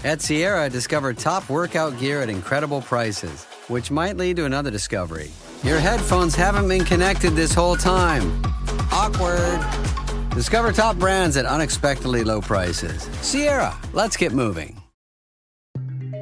At Sierra, discover top workout gear at incredible prices, which might lead to another discovery. Your headphones haven't been connected this whole time. Awkward. Discover top brands at unexpectedly low prices. Sierra, let's get moving.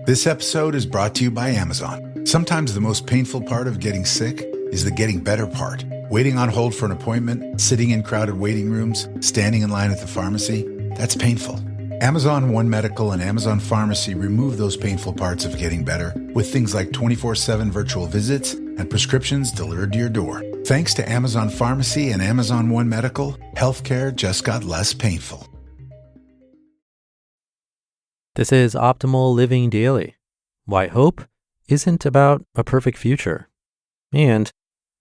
This episode is brought to you by Amazon. Sometimes the most painful part of getting sick is the getting better part. Waiting on hold for an appointment, sitting in crowded waiting rooms, standing in line at the pharmacy, that's painful. Amazon One Medical and Amazon Pharmacy remove those painful parts of getting better with things like 24/7 virtual visits and prescriptions delivered to your door. Thanks to Amazon Pharmacy and Amazon One Medical, healthcare just got less painful. This is Optimal Living Daily. Why hope isn't about a perfect future. And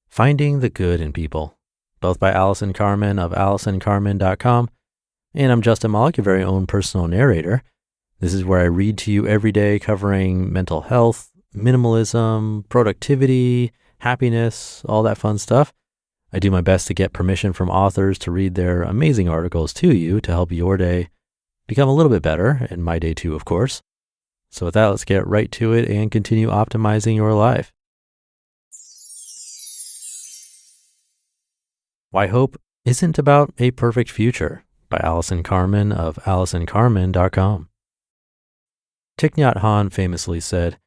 finding the good in people. Both by Allison Carmen of AllisonCarmen.com. And I'm Justin Malik, your very own personal narrator. This is where I read to you every day covering mental health, minimalism, productivity, happiness, all that fun stuff. I do my best to get permission from authors to read their amazing articles to you to help your day become a little bit better, and my day too, of course. So with that, let's get right to it and continue optimizing your life. Why hope isn't about a perfect future, by Allison Carmen of AllisonCarmen.com. Thich Nhat Hanh famously said,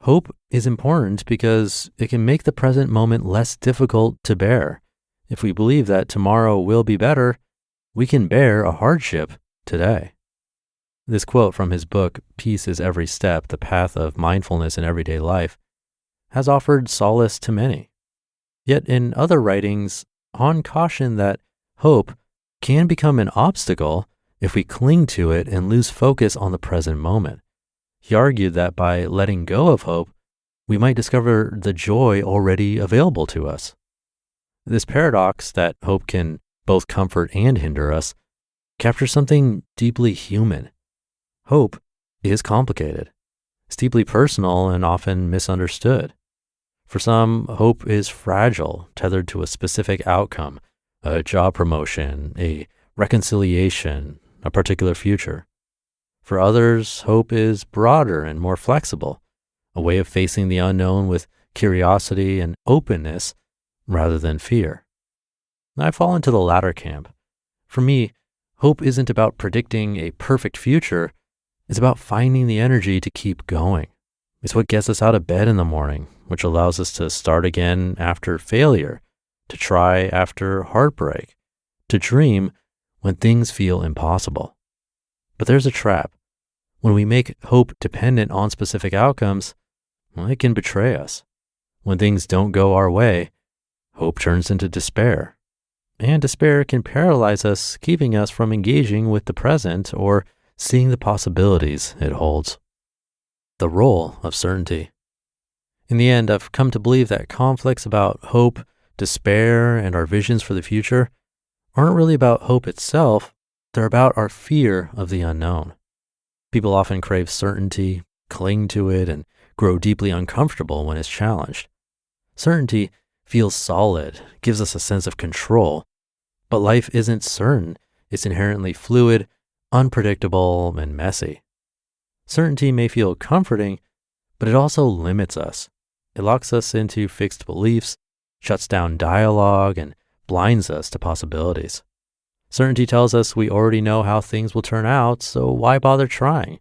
"Hope is important because it can make the present moment less difficult to bear. If we believe that tomorrow will be better, we can bear a hardship today." This quote from his book, Peace is Every Step, The Path of Mindfulness in Everyday Life, has offered solace to many. Yet in other writings, Hanh cautioned that hope can become an obstacle if we cling to it and lose focus on the present moment. He argued that by letting go of hope, we might discover the joy already available to us. This paradox that hope can both comfort and hinder us captures something deeply human. Hope is complicated. It's deeply personal and often misunderstood. For some, hope is fragile, tethered to a specific outcome, a job promotion, a reconciliation, a particular future. For others, hope is broader and more flexible, a way of facing the unknown with curiosity and openness rather than fear. I fall into the latter camp. For me, hope isn't about predicting a perfect future. It's about finding the energy to keep going. It's what gets us out of bed in the morning, which allows us to start again after failure, to try after heartbreak, to dream when things feel impossible. But there's a trap. When we make hope dependent on specific outcomes, well, it can betray us. When things don't go our way, hope turns into despair. And despair can paralyze us, keeping us from engaging with the present or seeing the possibilities it holds. The role of certainty. In the end, I've come to believe that conflicts about hope, despair, and our visions for the future aren't really about hope itself. They're about our fear of the unknown. People often crave certainty, cling to it, and grow deeply uncomfortable when it's challenged. Certainty feels solid, gives us a sense of control, but life isn't certain. It's inherently fluid, unpredictable, and messy. Certainty may feel comforting, but it also limits us. It locks us into fixed beliefs, shuts down dialogue, and blinds us to possibilities. Certainty tells us we already know how things will turn out, so why bother trying?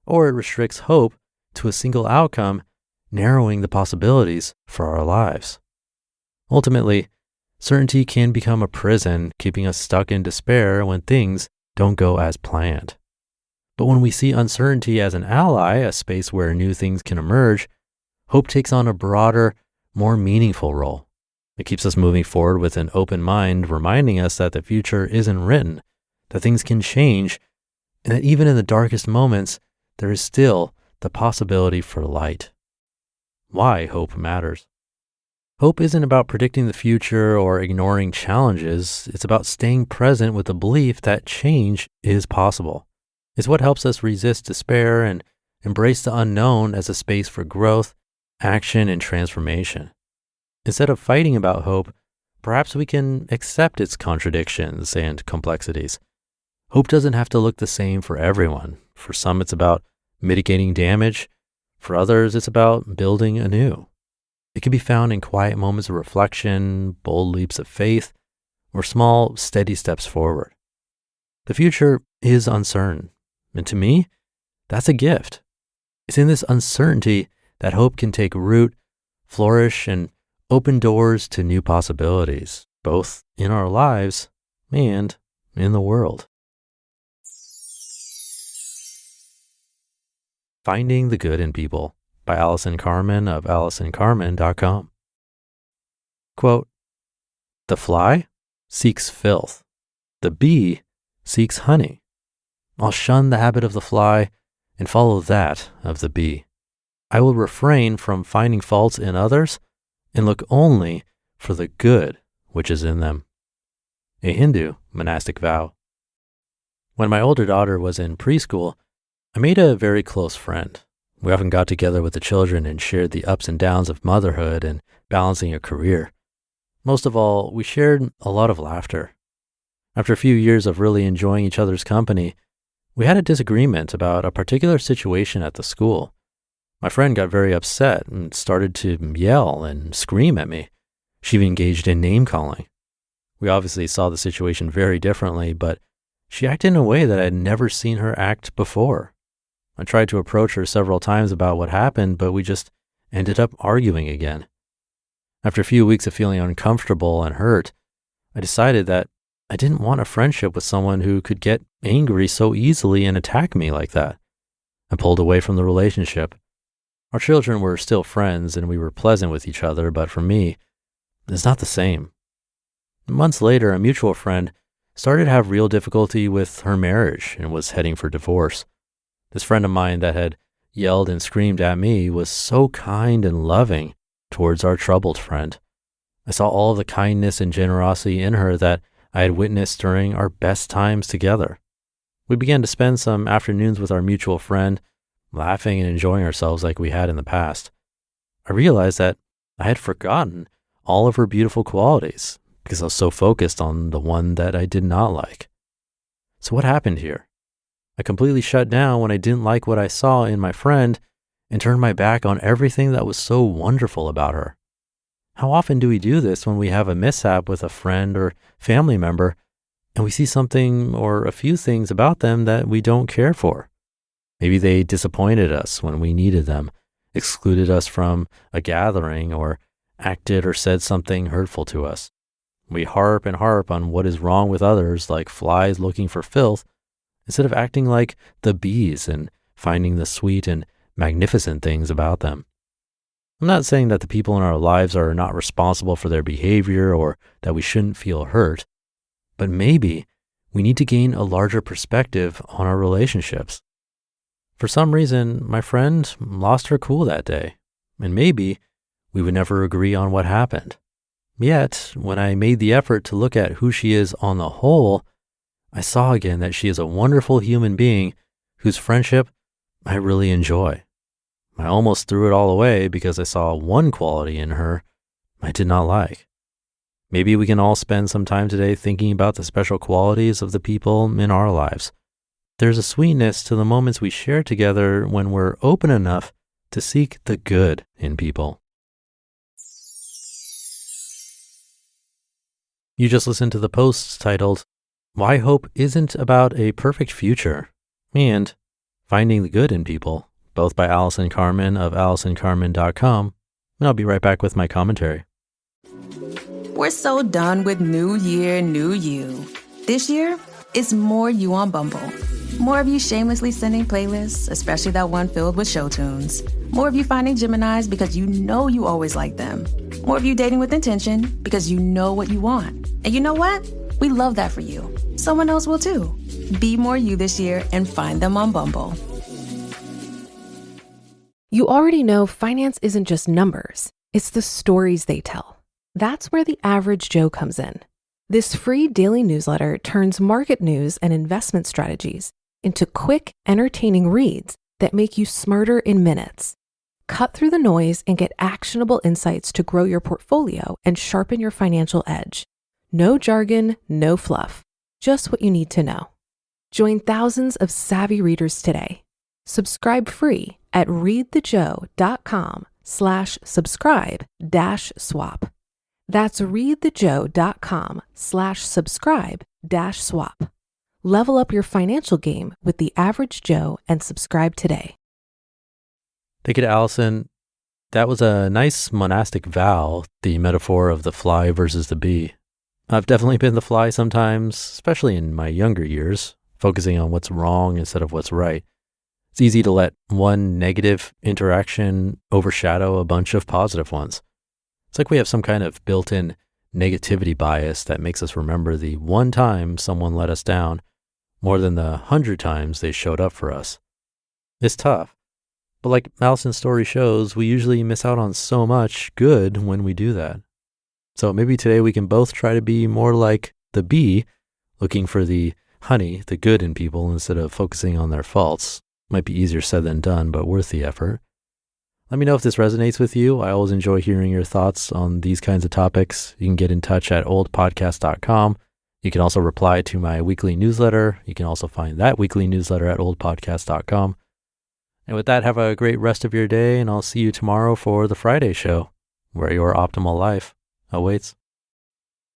Or it restricts hope to a single outcome, narrowing the possibilities for our lives. Ultimately, certainty can become a prison, keeping us stuck in despair when things don't go as planned. But when we see uncertainty as an ally, a space where new things can emerge, hope takes on a broader, more meaningful role. It keeps us moving forward with an open mind, reminding us that the future isn't written, that things can change, and that even in the darkest moments, there is still the possibility for light. Why hope matters. Hope isn't about predicting the future or ignoring challenges. It's about staying present with the belief that change is possible. It's what helps us resist despair and embrace the unknown as a space for growth, action, and transformation. Instead of fighting about hope, perhaps we can accept its contradictions and complexities. Hope doesn't have to look the same for everyone. For some, it's about mitigating damage. For others, it's about building anew. It can be found in quiet moments of reflection, bold leaps of faith, or small, steady steps forward. The future is uncertain, and to me, that's a gift. It's in this uncertainty that hope can take root, flourish, and open doors to new possibilities, both in our lives and in the world. Finding the Good in People by Allison Carmen of AllisonCarmen.com. Quote, "The fly seeks filth. The bee seeks honey. I'll shun the habit of the fly and follow that of the bee. I will refrain from finding faults in others and look only for the good which is in them." A Hindu monastic vow. When my older daughter was in preschool, I made a very close friend. We often got together with the children and shared the ups and downs of motherhood and balancing a career. Most of all, we shared a lot of laughter. After a few years of really enjoying each other's company, we had a disagreement about a particular situation at the school. My friend got very upset and started to yell and scream at me. She even engaged in name calling. We obviously saw the situation very differently, but she acted in a way that I had never seen her act before. I tried to approach her several times about what happened, but we just ended up arguing again. After a few weeks of feeling uncomfortable and hurt, I decided that I didn't want a friendship with someone who could get angry so easily and attack me like that. I pulled away from the relationship. Our children were still friends and we were pleasant with each other, but for me, it's not the same. Months later, a mutual friend started to have real difficulty with her marriage and was heading for divorce. This friend of mine that had yelled and screamed at me was so kind and loving towards our troubled friend. I saw all of the kindness and generosity in her that I had witnessed during our best times together. We began to spend some afternoons with our mutual friend, laughing and enjoying ourselves like we had in the past. I realized that I had forgotten all of her beautiful qualities because I was so focused on the one that I did not like. So what happened here? I completely shut down when I didn't like what I saw in my friend and turned my back on everything that was so wonderful about her. How often do we do this when we have a mishap with a friend or family member and we see something or a few things about them that we don't care for? Maybe they disappointed us when we needed them, excluded us from a gathering, or acted or said something hurtful to us. We harp and harp on what is wrong with others like flies looking for filth, instead of acting like the bees and finding the sweet and magnificent things about them. I'm not saying that the people in our lives are not responsible for their behavior or that we shouldn't feel hurt, but maybe we need to gain a larger perspective on our relationships. For some reason, my friend lost her cool that day, and maybe we would never agree on what happened. Yet, when I made the effort to look at who she is on the whole, I saw again that she is a wonderful human being whose friendship I really enjoy. I almost threw it all away because I saw one quality in her I did not like. Maybe we can all spend some time today thinking about the special qualities of the people in our lives. There's a sweetness to the moments we share together when we're open enough to seek the good in people. You just listened to the posts titled, "Why Hope Isn't About a Perfect Future," and "Finding the Good in People," both by Allison Carmen of AllisonCarmen.com, and I'll be right back with my commentary. We're so done with New Year, New You. This year, it's more you on Bumble. More of you shamelessly sending playlists, especially that one filled with show tunes. More of you finding Geminis because you know you always like them. More of you dating with intention because you know what you want. And you know what? We love that for you. Someone else will too. Be more you this year and find them on Bumble. You already know finance isn't just numbers, it's the stories they tell. That's where the average Joe comes in. This free daily newsletter turns market news and investment strategies into quick, entertaining reads that make you smarter in minutes. Cut through the noise and get actionable insights to grow your portfolio and sharpen your financial edge. No jargon, no fluff, just what you need to know. Join thousands of savvy readers today. Subscribe free at readthejoe.com/subscribe-swap. That's readthejoe.com/subscribe-swap. Level up your financial game with the Average Joe and subscribe today. Thank you to Allison. That was a nice monastic vow, the metaphor of the fly versus the bee. I've definitely been the fly sometimes, especially in my younger years, focusing on what's wrong instead of what's right. It's easy to let one negative interaction overshadow a bunch of positive ones. It's like we have some kind of built-in negativity bias that makes us remember the one time someone let us down more than the 100 times they showed up for us. It's tough, but like Allison's story shows, we usually miss out on so much good when we do that. So maybe today we can both try to be more like the bee, looking for the honey, the good in people instead of focusing on their faults. Might be easier said than done, but worth the effort. Let me know if this resonates with you. I always enjoy hearing your thoughts on these kinds of topics. You can get in touch at oldpodcast.com. You can also reply to my weekly newsletter. You can also find that weekly newsletter at oldpodcast.com. And with that, have a great rest of your day, and I'll see you tomorrow for the Friday show, where your optimal life awaits.